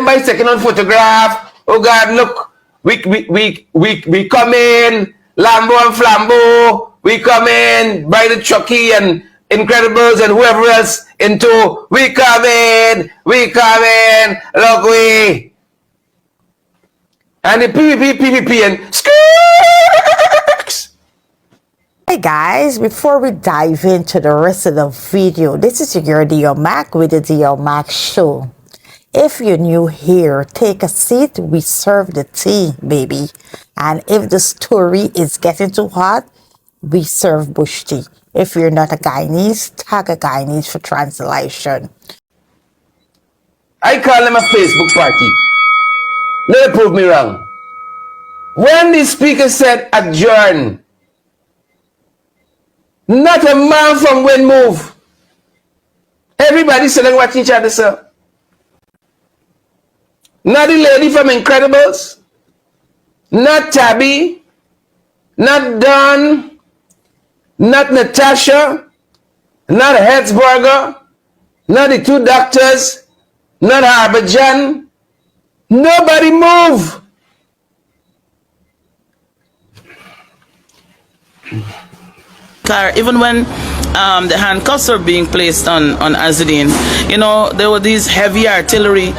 everybody's taking on photograph. Oh God, look, we come in, Lambo and Flambo, we come in, by the Chucky and Incredibles and whoever else into, we come in, look we. And the PvP and skirks. Hey guys, before we dive into the rest of the video, this is your Dio Mac with the Dio Mac Show. If you're new here, take a seat. We serve the tea, baby. And if the story is getting too hot, we serve bush tea. If you're not a Guyanese, tag a Guyanese for translation. I call them a Facebook party. Let me prove me wrong. When the speaker said adjourn, not a man from when move. Everybody sitting watching each other, sir. Not the lady from Incredibles, not Tabby, not Dawn, not Natasha, not Hetzberger, not the two doctors, not Harbajan. Nobody move. Even when the handcuffs were being placed on Azadine, you know, there were these heavy artillery.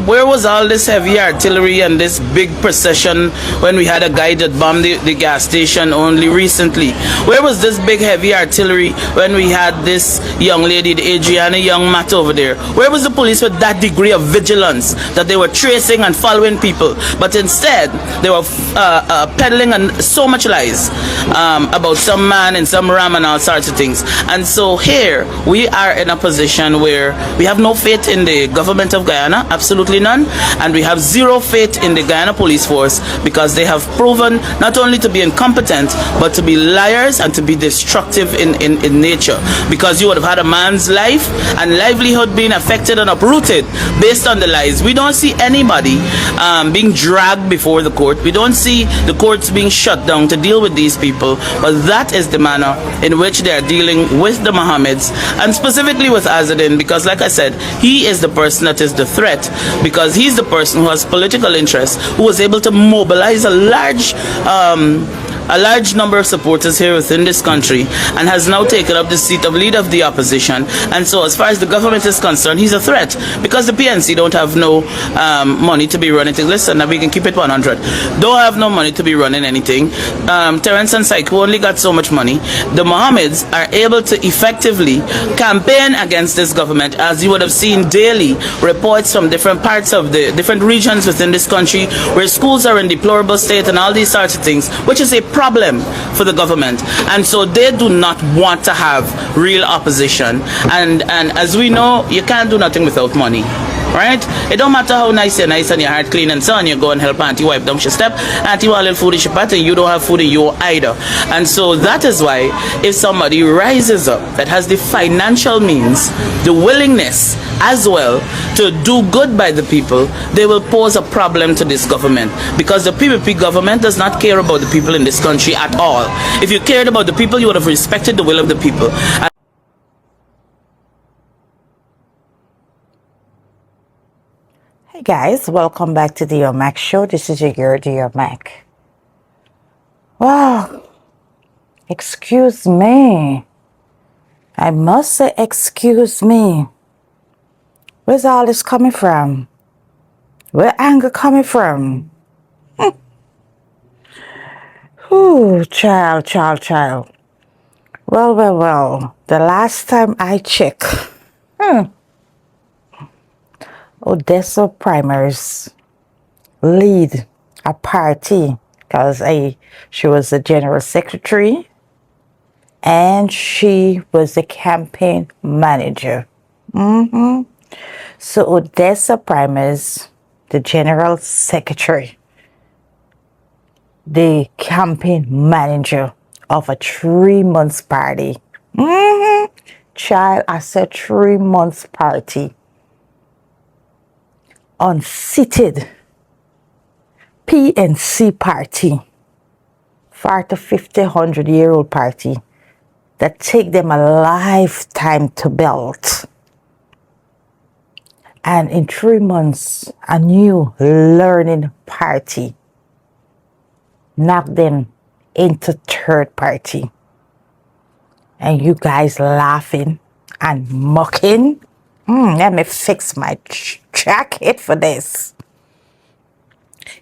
Where was all this heavy artillery and this big procession when we had a guy that bombed the gas station only recently? Where was this big heavy artillery when we had this young lady, the Adriana Young Matt over there? Where was the police with that degree of vigilance that they were tracing and following people? But instead, they were peddling so much lies about some man and some ram and all sorts of things. And so here we are in a position where we have no faith in the government of Guyana, absolutely none, and we have zero faith in the Guyana police force because they have proven not only to be incompetent but to be liars and to be destructive in nature, because you would have had a man's life and livelihood being affected and uprooted based on the lies. We don't see anybody being dragged before the court. We don't see the courts being shut down to deal with these people, but that is the manner in which they are dealing with the Mohammeds, and specifically with Azadine, because like I said, he is the person that is the threat, because he's the person who has political interest, who was able to mobilize a large number of supporters here within this country, and has now taken up the seat of leader of the opposition. And so as far as the government is concerned, he's a threat, because the PNC don't have no money to be running things. Listen, now we can keep it 100. Don't have no money to be running anything. Terence and Psycho only got so much money. The Mohammeds are able to effectively campaign against this government, as you would have seen daily reports from different parts of the different regions within this country where schools are in deplorable state and all these sorts of things, which is a problem for the government. And so they do not want to have real opposition, and as we know, you can't do nothing without money, right? It don't matter how nice you're nice and your heart clean and so on, you go and help auntie wipe down she step, auntie want a little food in she pot, and you don't have food in you either. And so that is why if somebody rises up that has the financial means, the willingness as well to do good by the people, they will pose a problem to this government, because the PPP government does not care about the people in this country at all. If you cared about the people, you would have respected the will of the people. Hey guys, welcome back to the Dio Mac Show. This is your girl, Dio Mac. Wow. Excuse me. I must say excuse me. Where's all this coming from? Where anger coming from? Ooh, child. Well. The last time I checked, Odessa primaries lead a party, because she was the general secretary and she was the campaign manager. So Odessa primaries, the general secretary, the campaign manager of a 3-month party. Child, I said 3-month party. Unseated PNC party, 40, 50, 100-year-old party that take them a lifetime to build. And in 3 months, a new learning party knocked them into third party. And you guys laughing and mocking. Let me fix my jacket for this.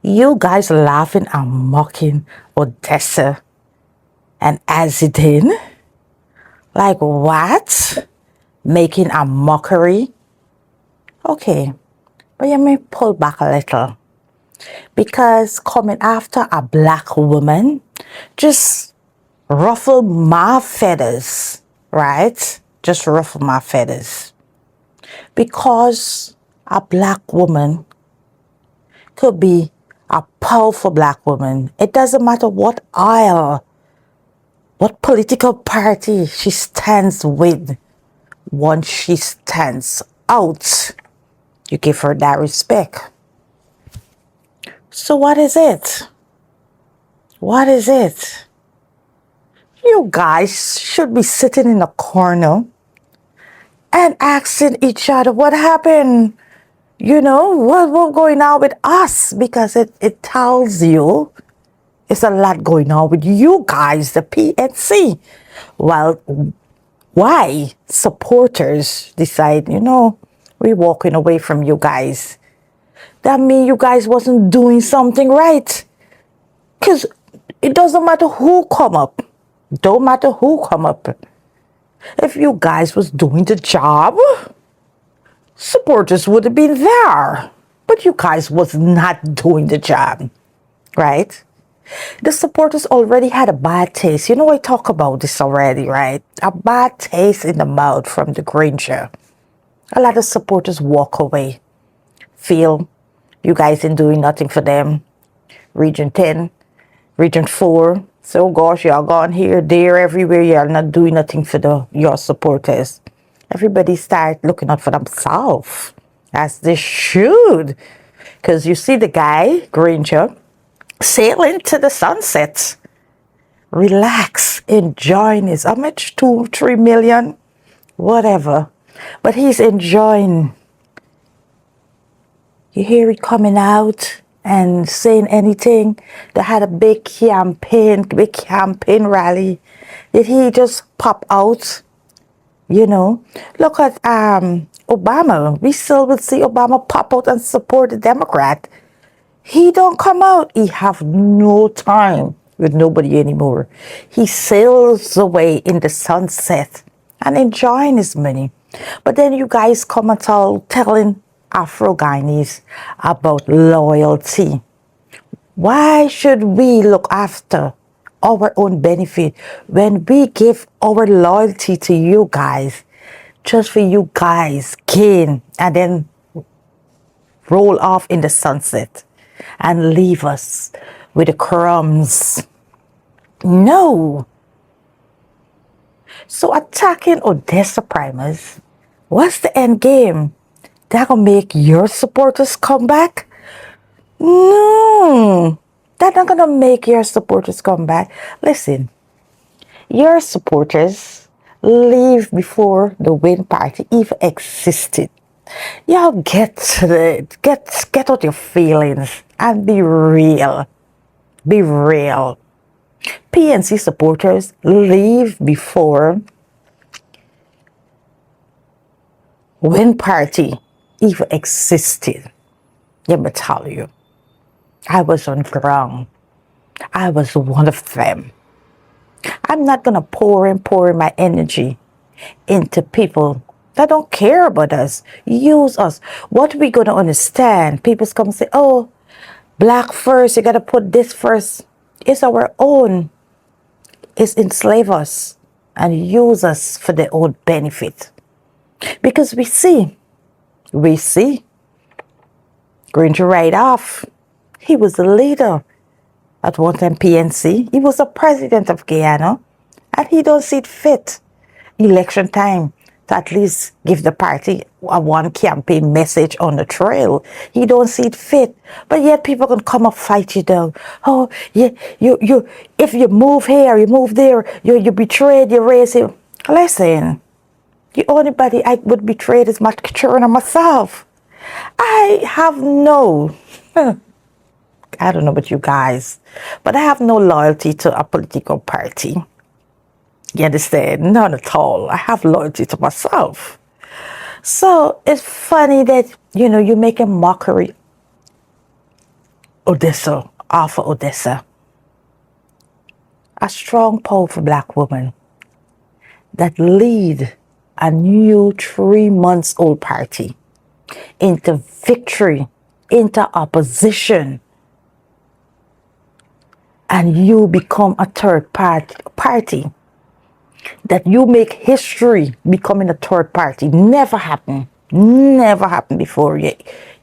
You guys laughing and mocking Odessa and Azidin. Like what? Making a mockery? Okay, but let me pull back a little. Because coming after a black woman just ruffle my feathers, right? Just ruffle my feathers. Because a black woman could be a powerful black woman. It doesn't matter what aisle, what political party she stands with. Once she stands out, you give her that respect. So what is it? What is it? You guys should be sitting in a corner and asking each other what happened. You know, what's going on with us? Because it tells you it's a lot going on with you guys, the PNC. Well, why supporters decide, we're walking away from you guys. That means you guys wasn't doing something right. Because it doesn't matter who come up. Don't matter who come up. If you guys was doing the job, supporters would have been there. But you guys was not doing the job. Right? The supporters already had a bad taste. I talk about this already, right? A bad taste in the mouth from the Granger. A lot of supporters walk away. Feel you guys ain't doing nothing for them. Region 10, Region 4. So gosh, y'all gone here, there, everywhere. Y'all not doing nothing for your supporters. Everybody start looking out for themselves. As they should. Because you see the guy, Granger, sailing to the sunset. Relax, enjoying his, how much? 2-3 million? Whatever. But he's enjoying. You hear it coming out and saying anything. They had a big campaign rally. Did he just pop out? Look at Obama. We still would see Obama pop out and support the Democrat. He don't come out. He have no time with nobody anymore. He sails away in the sunset and enjoying his money. But then you guys come and telling Afro-Guyanese about loyalty. Why should we look after our own benefit when we give our loyalty to you guys just for you guys gain and then roll off in the sunset and leave us with the crumbs? No. So attacking Odessa primers, what's the end game? That gonna make your supporters come back? No, that's not gonna make your supporters come back. Listen, your supporters leave before the win party even existed. Y'all get out your feelings and be real. Be real. PNC supporters leave before win party even existed. Let me tell you, I was on ground. I was one of them. I'm not gonna pour in my energy into people that don't care about us, use us. What we gonna understand? People come and say, oh, black first, you gotta put this first. It's our own. It's enslave us and use us for their own benefit. Because we see, Granger right off. He was the leader at one time PNC. He was the president of Guyana. And he don't see it fit, election time, to at least give the party a one campaign message on the trail. He don't see it fit. But yet people can come up fight you down. Oh, yeah, you if you move here, you move there, you betrayed your race. Listen, the only body I would betray is my children and myself. I have no, I don't know about you guys, but I have no loyalty to a political party. You understand? None at all. I have loyalty to myself. So it's funny that, you make a mockery Odessa, off of Odessa. A strong, powerful black woman that lead a new 3 months old party into victory, into opposition, and you become a third party, that you make history becoming a third party. Never happened. Never happened before. You're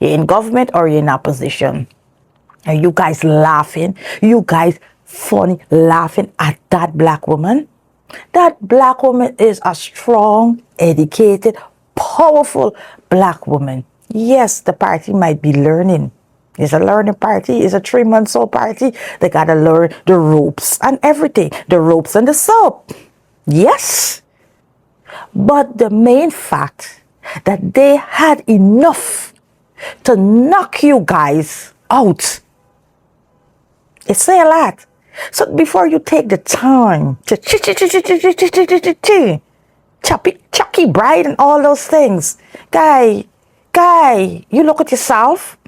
in government or you're in opposition. And you guys laughing, you guys funny laughing at that black woman. That black woman is a strong, educated, powerful black woman. Yes, the party might be learning. It's a learning party. It's a 3 months old party. They got to learn the ropes and everything. The ropes and the soap. Yes. But the main fact that they had enough to knock you guys out, it say a lot. So before you take the time to Chucky Bride and all those things, guy, you look at yourself.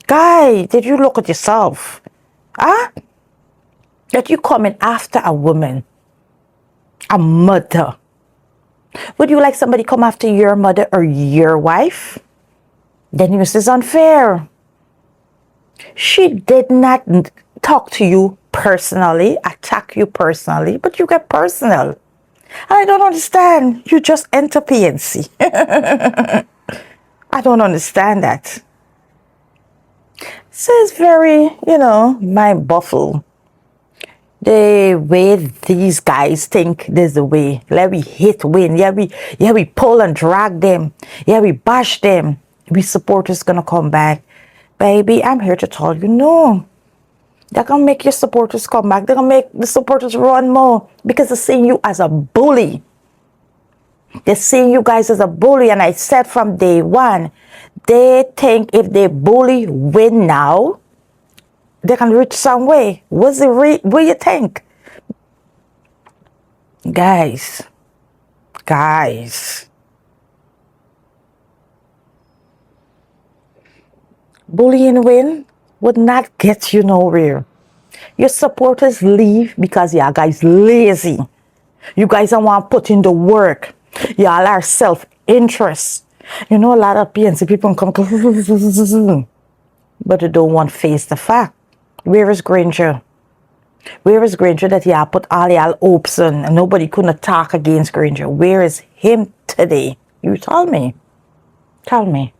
Guy, did you look at yourself? Huh? That you coming after a woman, a mother. Would you like somebody come after your mother or your wife? Then this is unfair. She did not talk to you personally, attack you personally, but you get personal. And I don't understand. You just enter PNC. I don't understand that. So it's very, mind baffled. The way these guys think there's a way. Let we hit win. We pull and drag them. Yeah, we bash them. We supporters gonna come back. Baby, I'm here to tell you no. They're gonna make your supporters come back. They're gonna make the supporters run more because they're seeing you as a bully. They're seeing you guys as a bully. And I said from day one, they think if they bully win now, they can reach some way. What do you think? Guys. Bullying win would not get you nowhere. Your supporters leave because y'all guys lazy. You guys don't want to put in the work. Y'all are self-interest. A lot of PNC people come, but they don't want to face the fact. Where is Granger? Where is Granger that y'all put all y'all hopes on and nobody couldn't attack against Granger? Where is him today? You tell me. Tell me.